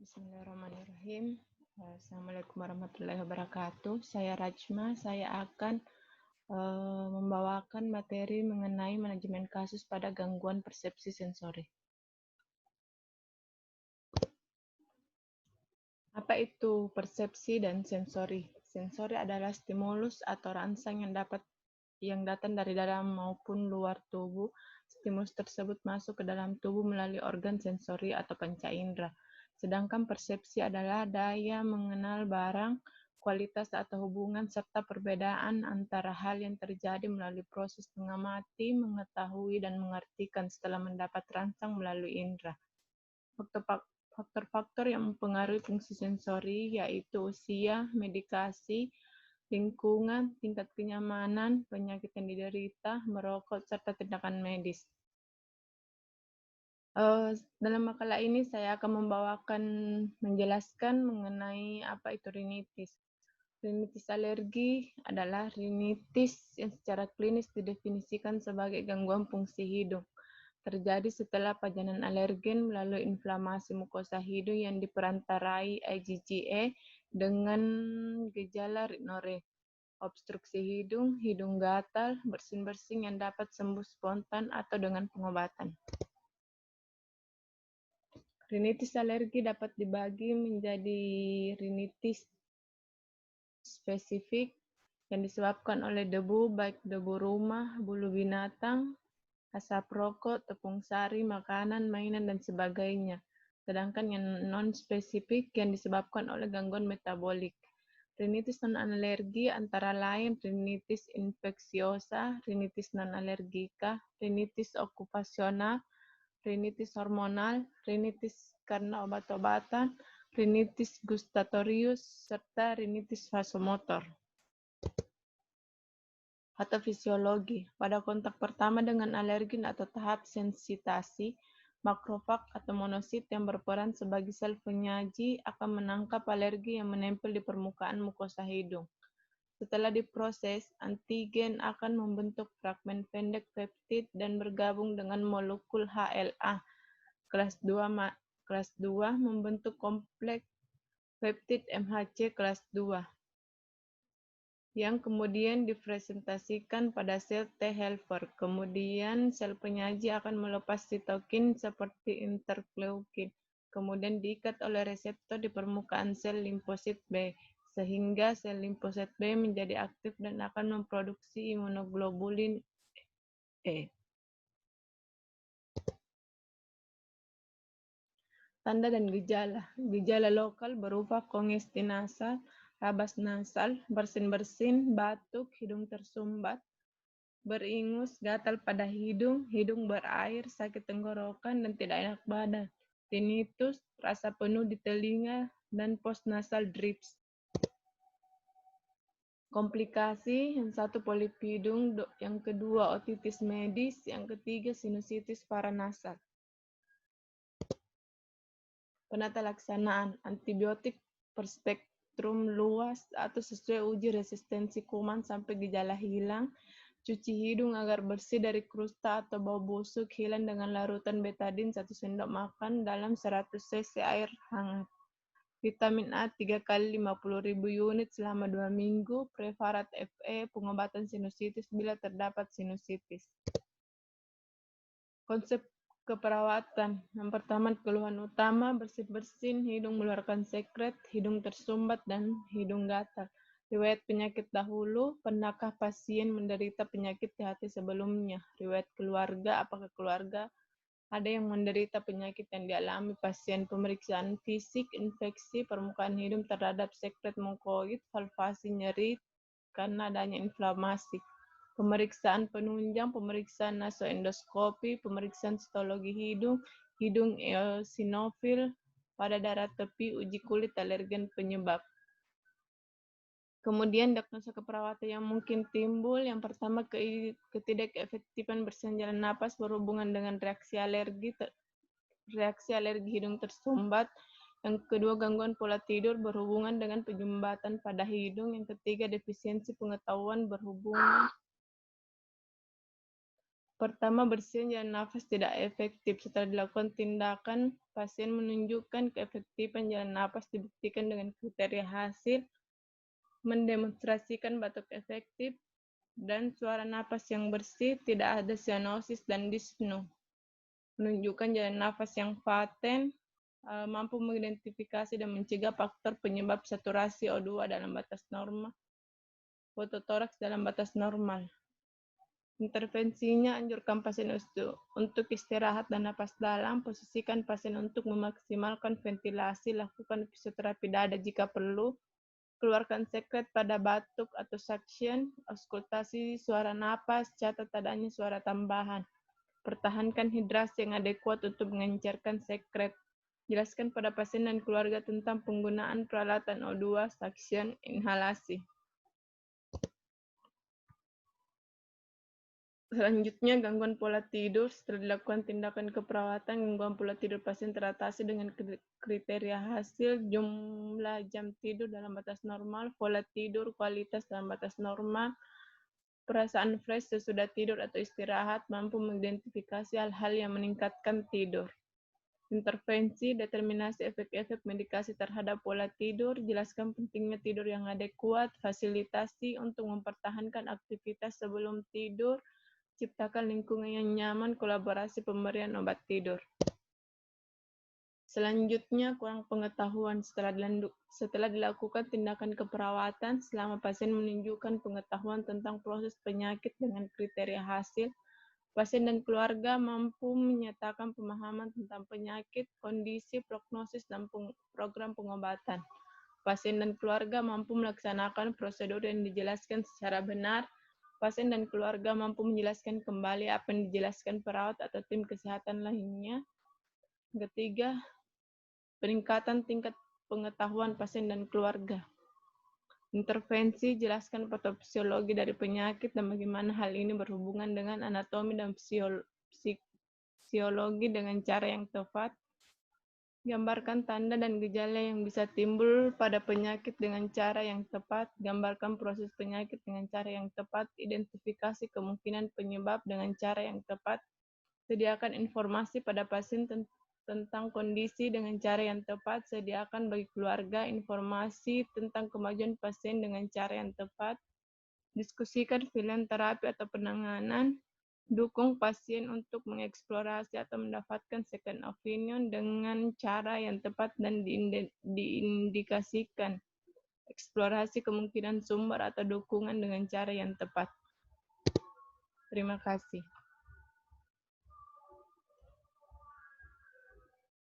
Bismillahirrahmanirrahim. Assalamualaikum warahmatullahi wabarakatuh. Saya Rajma. Saya akan membawakan materi mengenai manajemen kasus pada gangguan persepsi sensori. Apa itu persepsi dan sensori? Sensori adalah stimulus atau rangsang yang datang dari dalam maupun luar tubuh. Stimulus tersebut masuk ke dalam tubuh melalui organ sensori atau panca indera. Sedangkan persepsi adalah daya mengenal barang, kualitas atau hubungan, serta perbedaan antara hal yang terjadi melalui proses mengamati, mengetahui, dan mengartikan setelah mendapat rangsang melalui indera. Faktor-faktor yang mempengaruhi fungsi sensori yaitu usia, medikasi, lingkungan, tingkat kenyamanan, penyakit yang diderita, merokok, serta tindakan medis. Dalam makalah ini saya akan menjelaskan mengenai apa itu rinitis. Rinitis alergi adalah rinitis yang secara klinis didefinisikan sebagai gangguan fungsi hidung. Terjadi setelah pajanan alergen melalui inflamasi mukosa hidung yang diperantarai IgG dengan gejala rhinore, obstruksi hidung, hidung gatal, bersin-bersin yang dapat sembuh spontan atau dengan pengobatan. Rinitis alergi dapat dibagi menjadi rinitis spesifik yang disebabkan oleh debu, baik debu rumah, bulu binatang, asap rokok, tepung sari, makanan, mainan, dan sebagainya. Sedangkan yang non-spesifik yang disebabkan oleh gangguan metabolik. Rinitis non-alergi antara lain rinitis infeksiosa, rinitis non-alergika, rinitis okupasional, rinitis hormonal, rinitis karena obat-obatan, rinitis gustatorius, serta rinitis vasomotor. Patofisiologi. Pada kontak pertama dengan alergen atau tahap sensitasi, makrofag atau monosit yang berperan sebagai sel penyaji akan menangkap alergi yang menempel di permukaan mukosa hidung. Setelah diproses, antigen akan membentuk fragmen pendek peptid dan bergabung dengan molekul HLA. Kelas 2 membentuk kompleks peptid MHC kelas 2 yang kemudian dipresentasikan pada sel T helper. Kemudian sel penyaji akan melepas sitokin seperti interleukin. Kemudian diikat oleh reseptor di permukaan sel limfosit B, sehingga sel limfosit B menjadi aktif dan akan memproduksi imunoglobulin E. Tanda dan gejala. Gejala lokal berupa kongesti nasal, rabas nasal, bersin-bersin, batuk, hidung tersumbat, beringus, gatal pada hidung, hidung berair, sakit tenggorokan, dan tidak enak badan. Tinnitus, rasa penuh di telinga, dan postnasal drips. Komplikasi, yang satu polip hidung, yang kedua otitis medis, yang ketiga sinusitis paranasal. Penata laksanaan antibiotik perspektrum luas atau sesuai uji resistensi kuman sampai gejala hilang. Cuci hidung agar bersih dari krusta atau bau busuk, hilang dengan larutan betadin 1 sendok makan dalam 100 cc air hangat. Vitamin A 3 kali 50.000 unit selama 2 minggu. Preparat Fe, pengobatan sinusitis bila terdapat sinusitis. Konsep keperawatan. Yang pertama, keluhan utama, bersin-bersin, hidung mengeluarkan sekret, hidung tersumbat, dan hidung gatal. Riwayat penyakit dahulu, pernahkah pasien menderita penyakit di hati sebelumnya? Riwayat keluarga, apakah keluarga ada yang menderita penyakit yang dialami pasien? Pemeriksaan fisik, infeksi permukaan hidung terhadap sekret mukoid, valvasi, nyeri karena adanya inflamasi. Pemeriksaan penunjang, pemeriksaan nasoendoskopi, pemeriksaan sitologi hidung, hidung eosinofil pada darah tepi, uji kulit alergen penyebab. Kemudian diagnosa keperawatan yang mungkin timbul, yang pertama ketidakefektifan bersihin jalan napas berhubungan dengan reaksi alergi hidung tersumbat. Yang kedua, gangguan pola tidur berhubungan dengan penyumbatan pada hidung. Yang ketiga, defisiensi pengetahuan berhubungan Pertama, bersihin jalan nafas tidak efektif. Setelah dilakukan tindakan, pasien menunjukkan keefektifan jalan nafas dibuktikan dengan kriteria hasil, mendemonstrasikan batuk efektif, dan suara napas yang bersih, tidak ada cyanosis dan dyspnea. Menunjukkan jalan nafas yang paten, mampu mengidentifikasi dan mencegah faktor penyebab saturasi O2 dalam batas normal, fototoraks dalam batas normal. Intervensinya, anjurkan pasien untuk istirahat dan napas dalam, posisikan pasien untuk memaksimalkan ventilasi, lakukan fisioterapi dada jika perlu, keluarkan sekret pada batuk atau suction, auskultasi suara napas, catat adanya suara tambahan. Pertahankan hidrasi yang adekuat untuk mengencerkan sekret. Jelaskan pada pasien dan keluarga tentang penggunaan peralatan O2, suction, inhalasi. Selanjutnya, gangguan pola tidur. Setelah dilakukan tindakan keperawatan, gangguan pola tidur pasien teratasi dengan kriteria hasil, jumlah jam tidur dalam batas normal, pola tidur, kualitas dalam batas normal, perasaan fresh sesudah tidur atau istirahat, mampu mengidentifikasi hal-hal yang meningkatkan tidur. Intervensi, determinasi efek-efek medikasi terhadap pola tidur, jelaskan pentingnya tidur yang adekuat, fasilitasi untuk mempertahankan aktivitas sebelum tidur, ciptakan lingkungan yang nyaman, kolaborasi pemberian obat tidur. Selanjutnya, kurang pengetahuan. Setelah dilakukan tindakan keperawatan, selama pasien menunjukkan pengetahuan tentang proses penyakit dengan kriteria hasil, pasien dan keluarga mampu menyatakan pemahaman tentang penyakit, kondisi, prognosis, dan program pengobatan. Pasien dan keluarga mampu melaksanakan prosedur yang dijelaskan secara benar. Pasien dan keluarga mampu menjelaskan kembali apa yang dijelaskan perawat atau tim kesehatan lainnya. Ketiga, peningkatan tingkat pengetahuan pasien dan keluarga. Intervensi, jelaskan patofisiologi dari penyakit dan bagaimana hal ini berhubungan dengan anatomi dan fisiologi dengan cara yang tepat. Gambarkan tanda dan gejala yang bisa timbul pada penyakit dengan cara yang tepat. Gambarkan proses penyakit dengan cara yang tepat. Identifikasi kemungkinan penyebab dengan cara yang tepat. Sediakan informasi pada pasien tentang kondisi dengan cara yang tepat. Sediakan bagi keluarga informasi tentang kemajuan pasien dengan cara yang tepat. Diskusikan pilihan terapi atau penanganan. Dukung pasien untuk mengeksplorasi atau mendapatkan second opinion dengan cara yang tepat dan diindikasikan. Eksplorasi kemungkinan sumber atau dukungan dengan cara yang tepat. Terima kasih.